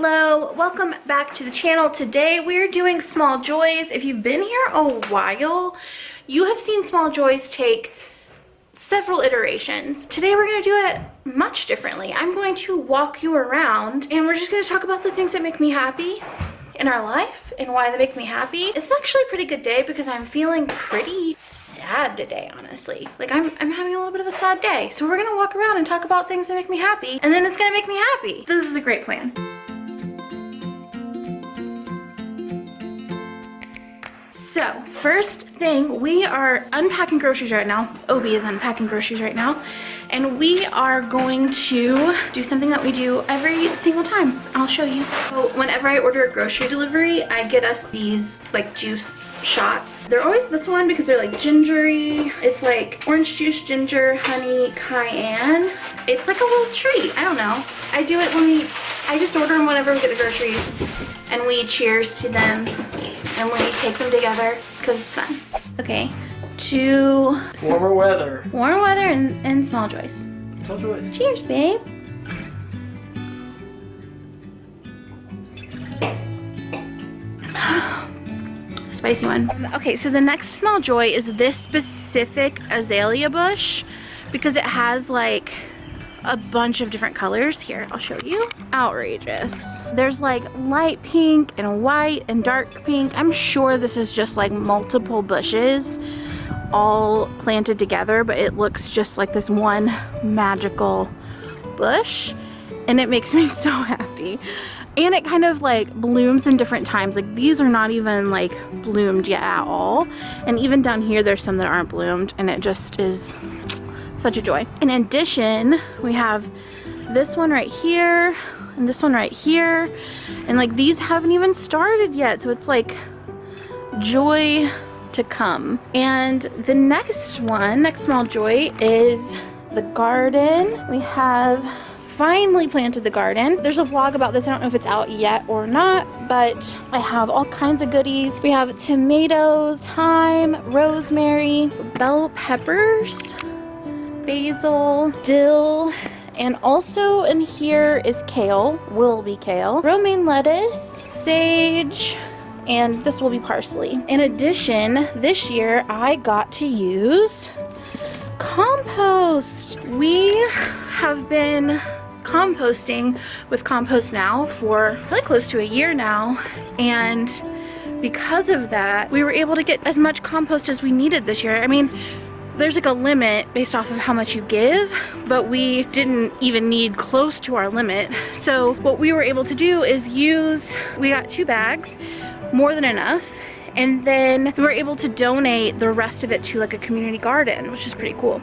Hello, welcome back to the channel. Today we're doing small joys. If you've been here a while, you have seen small joys take several iterations. Today we're going to do it much differently. I'm going to walk you around and we're just going to talk about the things that make me happy in our life and why they make me happy. It's actually a pretty good day because I'm feeling pretty sad today, honestly. Like I'm having a little bit of a sad day. So we're gonna walk around and talk about things that make me happy, and then it's gonna make me happy. This is a great plan. So first thing, we are unpacking groceries right now. Obi is unpacking groceries right now. And we are going to do something that we do every single time. I'll show you. So whenever I order a grocery delivery, I get us these like juice shots. They're always this one because they're like gingery. It's like orange juice, ginger, honey, cayenne. It's like a little treat. I don't know. I do it when I just order them whenever we get the groceries and we cheers to them and we take them together because it's fun. Okay. To warmer weather. Warmer weather and small joys. Small joys. Cheers, babe. Spicy one. Okay, so the next small joy is this specific azalea bush because it has like a bunch of different colors. Here, I'll show you. Outrageous. There's like light pink and white and dark pink. I'm sure this is just like multiple bushes all planted together, but it looks just like this one magical bush and it makes me so happy. And it kind of like blooms in different times. Like these are not even like bloomed yet at all, and even down here there's some that aren't bloomed, and it just is such a joy. In addition, we have this one right here and this one right here, and like these haven't even started yet, so it's like joy to come. And the next small joy is the garden. We have finally planted the garden. There's a vlog about this. I don't know if it's out yet or not, but I have all kinds of goodies. We have tomatoes, thyme, rosemary, bell peppers, basil, dill, and also in here is kale, will be kale, romaine lettuce, sage, and this will be parsley. In addition, this year I got to use compost. We have been composting with Compost Now for really close to a year now, and because of that we were able to get as much compost as we needed this year. I mean, there's like a limit based off of how much you give, but we didn't even need close to our limit. So what we were able to do is we got 2 bags, more than enough, and then we were able to donate the rest of it to like a community garden, which is pretty cool.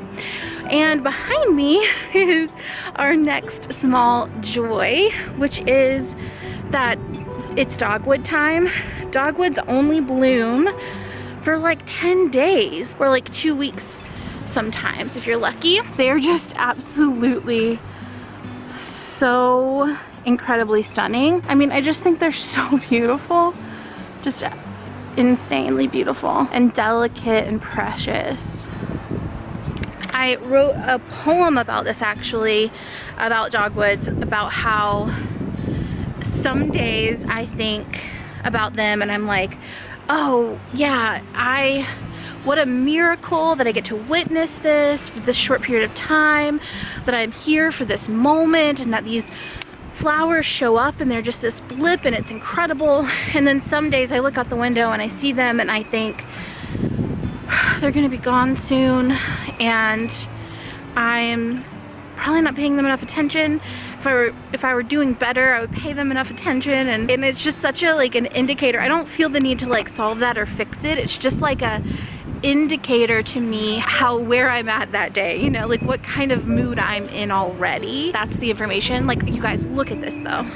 And behind me is our next small joy, which is that it's dogwood time. Dogwoods only bloom for like 10 days or like 2 weeks sometimes if you're lucky. They're just absolutely so incredibly stunning. I mean, I just think they're so beautiful. Just insanely beautiful and delicate and precious. I wrote a poem about this actually, about dogwoods, about how some days I think about them and I'm like, oh yeah, what a miracle that I get to witness this for this short period of time, that I'm here for this moment, and that these flowers show up and they're just this blip and it's incredible. And then some days I look out the window and I see them and I think they're gonna be gone soon, and I'm probably not paying them enough attention. If I were doing better, I would pay them enough attention, and it's just such a like an indicator. I don't feel the need to like solve that or fix it. It's just like a indicator to me where I'm at that day, you know, like what kind of mood I'm in already. That's the information. Like, you guys, look at this though.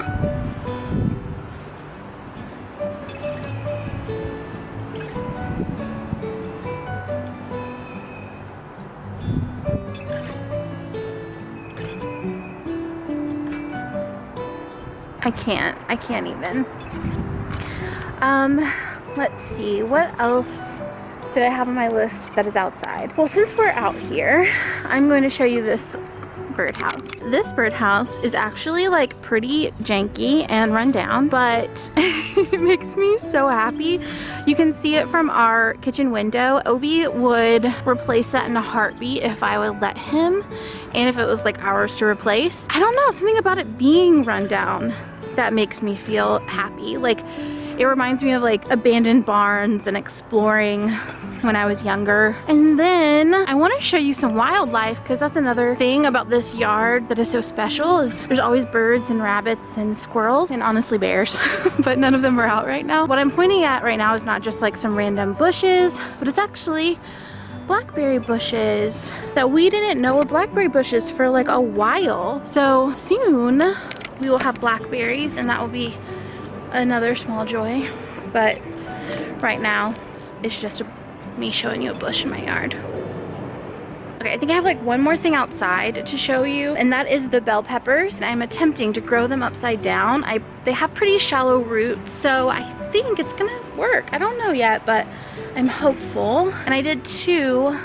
I can't even. Let's see, what else did I have on my list that is outside? Well, since we're out here, I'm going to show you this birdhouse. This birdhouse is actually like pretty janky and run down, but it makes me so happy. You can see it from our kitchen window. Obi would replace that in a heartbeat if I would let him, and if it was like ours to replace. I don't know, something about it being run down that makes me feel happy. Like, it reminds me of like abandoned barns and exploring when I was younger. And then I want to show you some wildlife, because that's another thing about this yard that is so special, is there's always birds and rabbits and squirrels and honestly bears, but none of them are out right now. What I'm pointing at right now is not just like some random bushes, but it's actually blackberry bushes that we didn't know were blackberry bushes for like a while. So soon we will have blackberries, and that will be another small joy, but right now it's just me showing you a bush in my yard. Okay, I think I have like one more thing outside to show you, and that is the bell peppers. And I'm attempting to grow them upside down. They have pretty shallow roots, so I think it's gonna work. I don't know yet, but I'm hopeful. And I did 2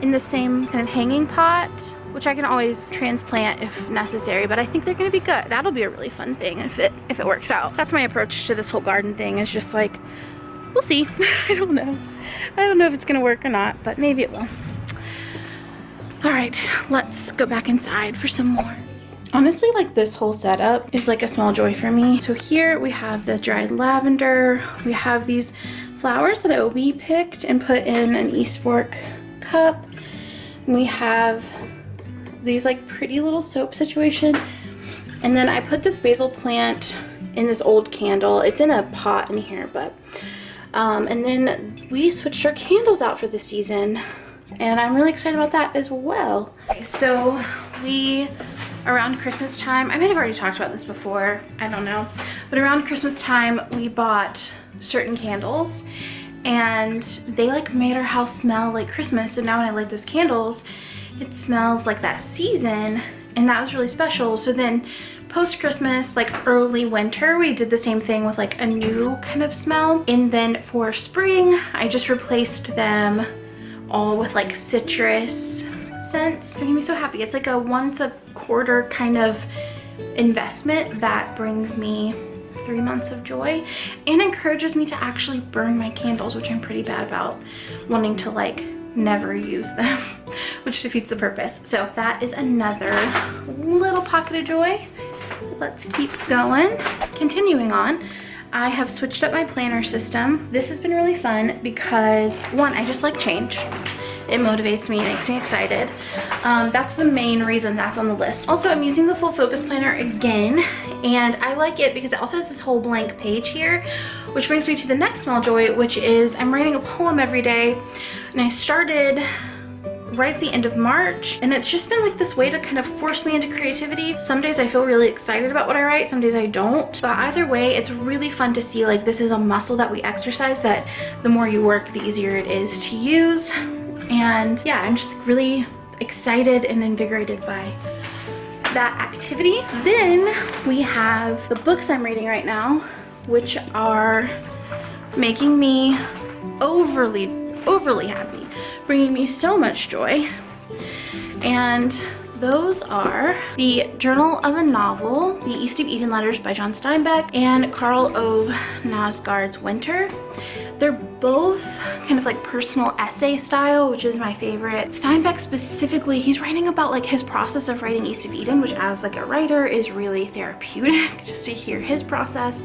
in the same kind of hanging pot, which I can always transplant if necessary, but I think they're gonna be good. That'll be a really fun thing if it works out. That's my approach to this whole garden thing, is just like, we'll see. I don't know. I don't know if it's gonna work or not, but maybe it will. All right, let's go back inside for some more. Honestly, like, this whole setup is like a small joy for me. So here we have the dried lavender. We have these flowers that Obi picked and put in an East Fork cup. And we have these like pretty little soap situation, and then I put this basil plant in this old candle. It's in a pot in here, but and then we switched our candles out for the season, and I'm really excited about that as well. Okay, so we, around Christmas time, I might have already talked about this before, I don't know, but around Christmas time we bought certain candles, and they like made our house smell like Christmas. So now when I light those candles, it smells like that season, and that was really special. So then post-Christmas, like early winter, we did the same thing with like a new kind of smell. And then for spring, I just replaced them all with like citrus scents. It made me so happy. It's like a once a quarter kind of investment that brings me 3 months of joy and encourages me to actually burn my candles, which I'm pretty bad about, wanting to like never use them, which defeats the purpose. So that is another little pocket of joy. Let's keep going. Continuing on, I have switched up my planner system. This has been really fun because, one, I just like change. It motivates me, it makes me excited. That's the main reason that's on the list. Also, I'm using the Full Focus Planner again, and I like it because it also has this whole blank page here, which brings me to the next small joy, which is I'm writing a poem every day. And I started right at the end of March, and it's just been like this way to kind of force me into creativity. Some days I feel really excited about what I write, some days I don't, but either way it's really fun to see like this is a muscle that we exercise, that the more you work, the easier it is to use. And yeah, I'm just really excited and invigorated by that activity. Then we have the books I'm reading right now, which are making me overly happy, bringing me so much joy. And those are the Journal of a Novel, the East of Eden Letters by John Steinbeck, and Carl Ove Knausgaard's Winter. They're both kind of like personal essay style, which is my favorite. Steinbeck specifically, he's writing about like his process of writing East of Eden, which as like a writer is really therapeutic, just to hear his process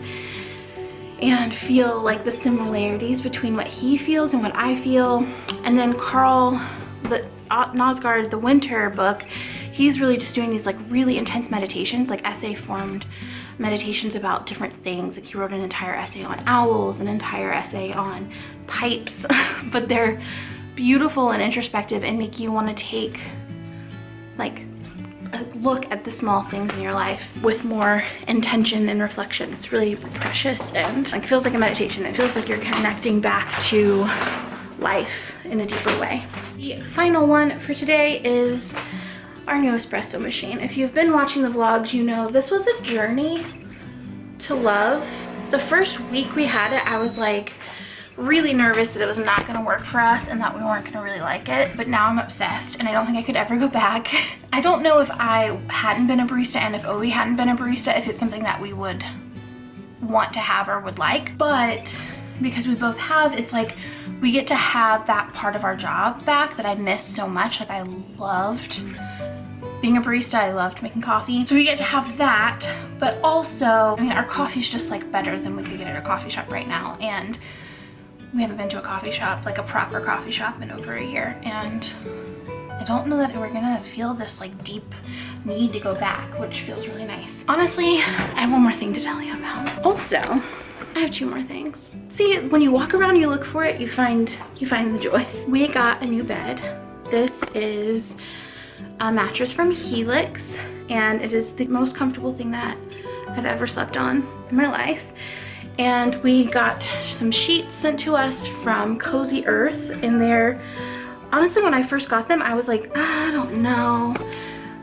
and feel like the similarities between what he feels and what I feel. And then Carl Knausgaard, the Winter book, he's really just doing these like really intense meditations, like essay formed meditations about different things. Like he wrote an entire essay on owls, an entire essay on pipes, but they're beautiful and introspective and make you want to take like a look at the small things in your life with more intention and reflection. It's really precious and like it feels like a meditation. It feels like you're connecting back to life in a deeper way. The final one for today is our new espresso machine. If you've been watching the vlogs, you know this was a journey to love. The first week we had it, I was like, really nervous that it was not gonna work for us and that we weren't gonna really like it, but now I'm obsessed and I don't think I could ever go back. I don't know if I hadn't been a barista and if Obi hadn't been a barista, if it's something that we would want to have or would like, but because we both have, it's like we get to have that part of our job back that I missed so much. Like I loved being a barista, I loved making coffee. So we get to have that, but also, I mean, our coffee's just like better than we could get at a coffee shop right now. And we haven't been to a coffee shop, like a proper coffee shop, in over a year. And I don't know that we're gonna feel this like deep need to go back, which feels really nice. Honestly, I have one more thing to tell you about. Also, I have two more things. See, when you walk around, you look for it, you find the joys. We got a new bed. This is a mattress from Helix, and it is the most comfortable thing that I've ever slept on in my life. And we got some sheets sent to us from Cozy Earth, and they're, honestly, when I first got them, I was like, I don't know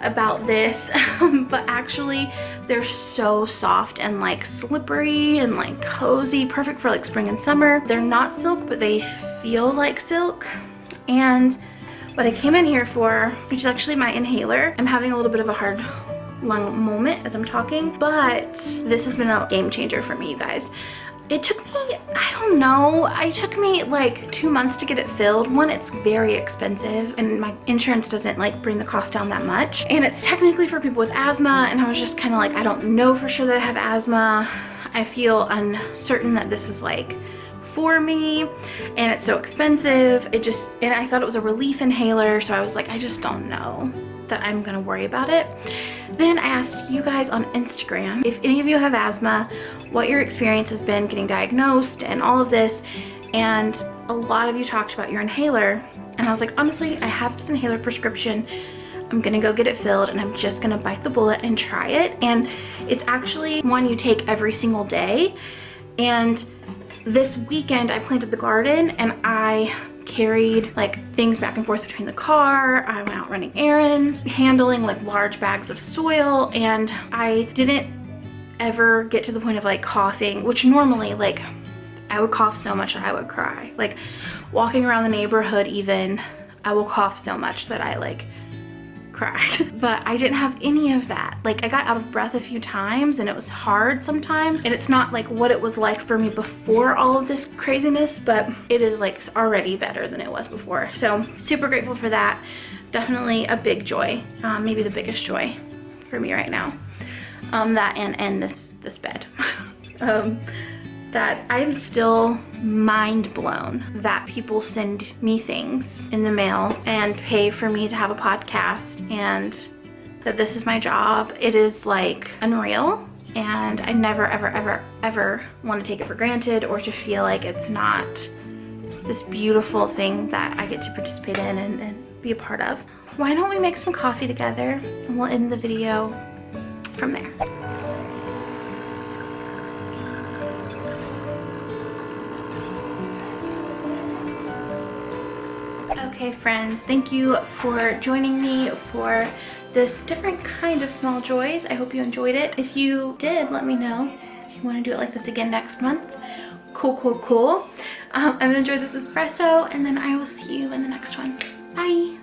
about this, but actually they're so soft and like slippery and like cozy, perfect for like spring and summer. They're not silk, but they feel like silk. And what I came in here for, which is actually my inhaler, I'm having a little bit of a hard lung moment as I'm talking, but this has been a game changer for me, you guys. It took me, I don't know, it took me like 2 months to get it filled. One, it's very expensive and my insurance doesn't like bring the cost down that much. And it's technically for people with asthma, and I was just kind of like, I don't know for sure that I have asthma. I feel uncertain that this is like for me, and it's so expensive. And I thought it was a relief inhaler, so I was like, I just don't know that I'm gonna worry about it. Then I asked you guys on Instagram if any of you have asthma, what your experience has been getting diagnosed and all of this, and a lot of you talked about your inhaler, and I was like, honestly, I have this inhaler prescription. I'm gonna go get it filled, and I'm just gonna bite the bullet and try it. And it's actually one you take every single day. And this weekend I planted the garden and I carried like things back and forth between the car. I went out running errands, handling like large bags of soil, and I didn't ever get to the point of like coughing, which normally like I would cough so much that I would cry. Like walking around the neighborhood even, I will cough so much that I like cry. But I didn't have any of that. Like I got out of breath a few times and it was hard sometimes, and it's not like what it was like for me before all of this craziness, but it is like already better than it was before. So super grateful for that. Definitely a big joy, maybe the biggest joy for me right now. That and this bed. That I'm still mind blown that people send me things in the mail and pay for me to have a podcast, and that this is my job. It is like unreal, and I never ever want to take it for granted or to feel like it's not this beautiful thing that I get to participate in and be a part of. Why don't we make some coffee together, and we'll end the video from there. Okay friends, thank you for joining me for this different kind of small joys. I hope you enjoyed it. If you did, let me know if you want to do it like this again next month. Cool. I'm gonna enjoy this espresso, and then I will see you in the next one. Bye.